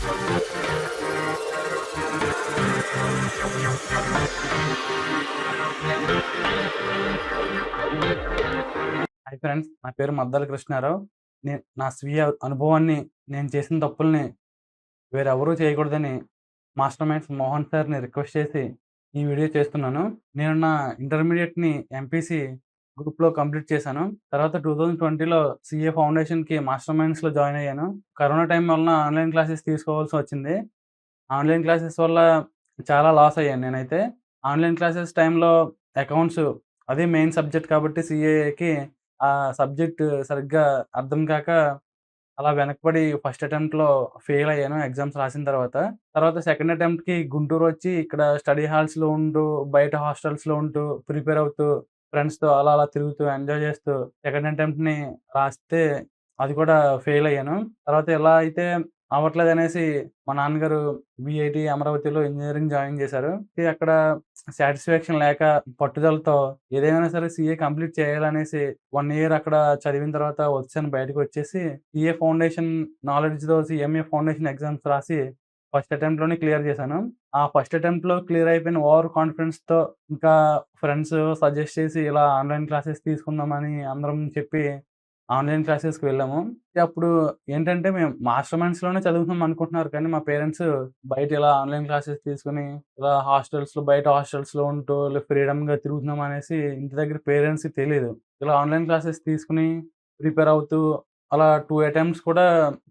Hi friends. నా పేరు మద్దాల కృష్ణారావు. నా స్వీయ అనుభవాన్ని, నేను చేసిన తప్పుల్ని వేరెవరూ చేయకూడదని మాస్టర్ మైండ్స్ మోహన్ సార్‌ని రిక్వెస్ట్ చేసి ఈ వీడియో చేస్తున్నాను. నేను నా ఇంటర్మీడియేట్‌ని ఎంపీసీ గ్రూప్‌లో కంప్లీట్ చేశాను. తర్వాత 2020లో సీఏ ఫౌండేషన్‌కి మాస్టర్ మైండ్స్‌లో జాయిన్ అయ్యాను. కరోనా టైం వలన ఆన్‌లైన్ క్లాసెస్ తీసుకోవాల్సొచ్చింది. ఆన్‌లైన్ క్లాసెస్ వల్ల చాలా లాస్ అయ్యాను నేనైతే. ఆన్‌లైన్ క్లాసెస్ టైంలో అకౌంట్స్ అదే మెయిన్ సబ్జెక్ట్ కాబట్టి సీఏకి ఆ సబ్జెక్ట్ సరిగ్గా అర్థం కాక అలా వెనకబడి ఫస్ట్ అటెంప్ట్‌లో ఫెయిల్ అయ్యాను ఎగ్జామ్స్ రాసిన తర్వాత. తర్వాత సెకండ్ అటెంప్ట్‌కి గుంటూరొచ్చి ఇక్కడ స్టడీ హాల్స్‌లో ఉంటూ, బయట హాస్టల్స్‌లో ఉంటూ, ప్రిపేర్ అవుతూ, ఫ్రెండ్స్‌తో అలా అలా తిరుగుతూ, ఎంజాయ్ చేస్తూ సెకండ్ అటెంప్ట్‌ని రాస్తే అది కూడా ఫెయిల్ అయ్యాను. తర్వాత ఇలా అయితే అవ్వట్లేదనేసి మా నాన్నగారు బీఐటీ అమరావతిలో ఇంజినీరింగ్ జాయిన్ చేశారు. అక్కడ సాటిస్ఫాక్షన్ లేక పట్టుదలతో ఏదేమైనా సరే సీఏ కంప్లీట్ చేయాలనేసి 1 ఇయర్ అక్కడ చదివిన తర్వాత వచ్చాను బయటకొచ్చేసి సీఏ ఫౌండేషన్ నాలెడ్జ్‌తో సీఎంఏ ఫౌండేషన్ ఎగ్జామ్స్ రాసి ఫస్ట్ అటెంప్ట్‌లోనే క్లియర్ చేశాను. ఆ ఫస్ట్ అటెంప్ట్‌లో క్లియర్ అయిపోయిన ఓవర్ కాన్ఫిడెన్స్‌తో ఇంకా ఫ్రెండ్స్ సజెస్ట్ చేసి ఇలా ఆన్‌లైన్ క్లాసెస్ తీసుకుందామని అందరం చెప్పి ఆన్‌లైన్ క్లాసెస్‌కి వెళ్ళాము. అప్పుడు ఏంటంటే మేము మాస్టర్ మైండ్స్‌లోనే చదువుతున్నాం అనుకుంటున్నారు కానీ మా పేరెంట్స్ బయట ఇలా ఆన్‌లైన్ క్లాసెస్ తీసుకొని ఇలా బయట హాస్టల్స్‌లో ఉంటూ ఇలా ఫ్రీడమ్‌గా తిరుగుతున్నాం అనేసి ఇంటి దగ్గర పేరెంట్స్‌కి తెలీదు. ఇలా ఆన్‌లైన్ క్లాసెస్ తీసుకొని ప్రిపేర్ అవుతూ అలా 2 అటెంప్ట్స్ కూడా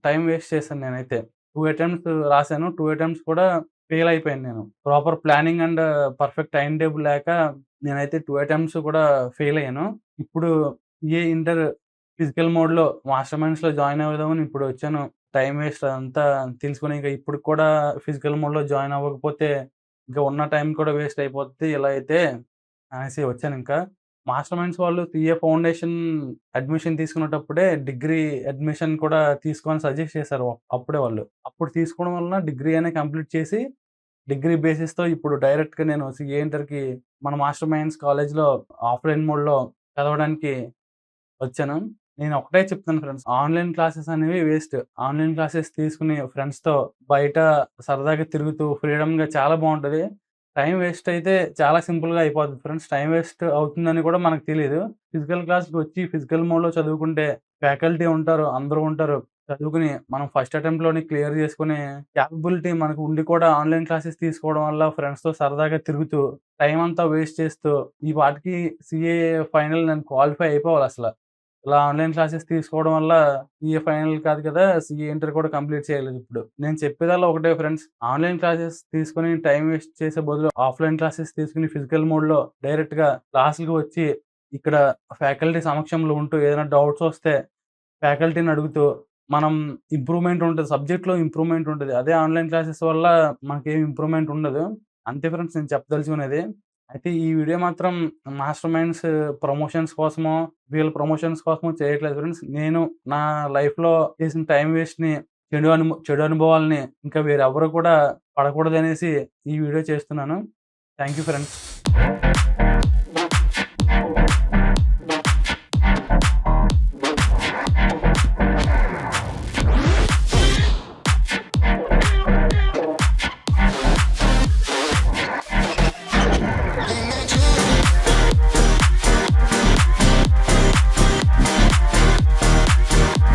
టైమ్ వేస్ట్ చేశాను నేనైతే. 2 అటెంప్ట్స్ రాసాను. 2 అటెంప్ట్స్ కూడా ఫెయిల్ అయిపోయాను నేను. Proper planning and perfect time table లేక నేనైతే 2 అటెంప్ట్స్ కూడా ఫెయిల్ అయ్యాను. ఇప్పుడు ఇంటర్ ఫిజికల్ మోడ్‌లో మాస్టర్ మైండ్స్‌లో జాయిన్ అవుదామని ఇప్పుడొచ్చాను. టైమ్ వేస్ట్ అదంతా తెలుసుకొని ఇక ఇప్పటికి కూడా ఫిజికల్ మోడ్‌లో జాయిన్ అవ్వకపోతే ఇంకా ఉన్న టైం కూడా వేస్ట్ అయిపోద్ది ఇలా అయితే అనేసి వచ్చానింకా. మాస్టర్ మైండ్స్ వాళ్ళు సీఏ ఫౌండేషన్ అడ్మిషన్ తీసుకునేటప్పుడే డిగ్రీ అడ్మిషన్ కూడా తీసుకో అని సజెస్ట్ చేశారు అప్పుడే వాళ్ళు. అప్పుడు తీసుకోవడం వలన డిగ్రీ అనేది కంప్లీట్ చేసి డిగ్రీ బేసిస్‌తో ఇప్పుడు డైరెక్ట్‌గా నేను సీఏ ఇంటర్‌కి మన మాస్టర్ మైండ్స్ కాలేజ్‌లో ఆఫ్‌లైన్ మోడ్‌లో చదవడానికి వచ్చాను. నేను ఒకటే చెప్తాను ఫ్రెండ్స్. ఆన్‌లైన్ క్లాసెస్ అనేవి వేస్ట్. ఆన్‌లైన్ క్లాసెస్ తీసుకొని ఫ్రెండ్స్‌తో బయట సరదాగా తిరుగుతూ ఫ్రీడమ్‌గా చాలా బావుంటది. టైం వేస్ట్ అయితే చాలా సింపుల్‌గా అయిపోద్ది ఫ్రెండ్స్. టైం వేస్ట్ అవుతుందని కూడా మనకు తెలీదు. ఫిజికల్ క్లాస్‌కొచ్చి ఫిజికల్ మోడ్‌లో చదువుకుంటే ఫ్యాకల్టీ ఉంటారు. అందరూ ఉంటారు. చదువుకొని మనం ఫస్ట్ అటెంప్ట్‌లోనే క్లియర్ చేసుకునే కేపబిలిటీ మనకు ఉండి కూడా ఆన్‌లైన్ క్లాసెస్ తీసుకోవడం వల్ల ఫ్రెండ్స్‌తో సరదాగా తిరుగుతూ టైం అంతా వేస్ట్ చేస్తూ ఈ పాటికి సీఏ ఫైనల్ నేను క్వాలిఫై అయిపోవాలసల. ఇలా ఆన్‌లైన్ క్లాసెస్ తీసుకోవడం వల్ల సీఏ ఫైనల్ కాదు కదా! సీఏ ఇంటర్ కూడా కంప్లీట్ చేయలేదిప్పుడు. నేను చెప్పేదల్లా ఒకటే ఫ్రెండ్స్. ఆన్‌లైన్ క్లాసెస్ తీసుకొని టైమ్ వేస్ట్ చేసే బదులు ఆఫ్‌లైన్ క్లాసెస్ తీసుకొని ఫిజికల్ మోడ్‌లో డైరెక్ట్‌గా క్లాసులకి వచ్చి ఇక్కడ ఫ్యాకల్టీ సమక్షంలో ఉంటూ ఏదైనా డౌట్స్ వస్తే ఫ్యాకల్టీని అడుగుతూ మనం ఇంప్రూవ్‌మెంట్ ఉంటది. సబ్జెక్ట్‌లో ఇంప్రూవ్‌మెంట్ ఉంటది. అదే ఆన్‌లైన్ క్లాసెస్ వల్ల మనకేం ఇంప్రూవ్‌మెంట్ ఉండదు. అంతే ఫ్రెండ్స్ నేను చెప్పదలుచుకున్నది. అయితే ఈ వీడియో మాత్రం మాస్టర్ మైండ్స్ ప్రమోషన్స్ కోసమో, వీళ్ళ ప్రమోషన్స్ కోసమో చేయట్లేదు ఫ్రెండ్స్. నేను నా లైఫ్‌లో చేసిన టైమ్ వేస్ట్‌ని, చెడు అనుభవాల్ని ఇంకా వేరెవ్వరు కూడా పడకూడదనేసి ఈ వీడియో చేస్తున్నాను. Thank you friends.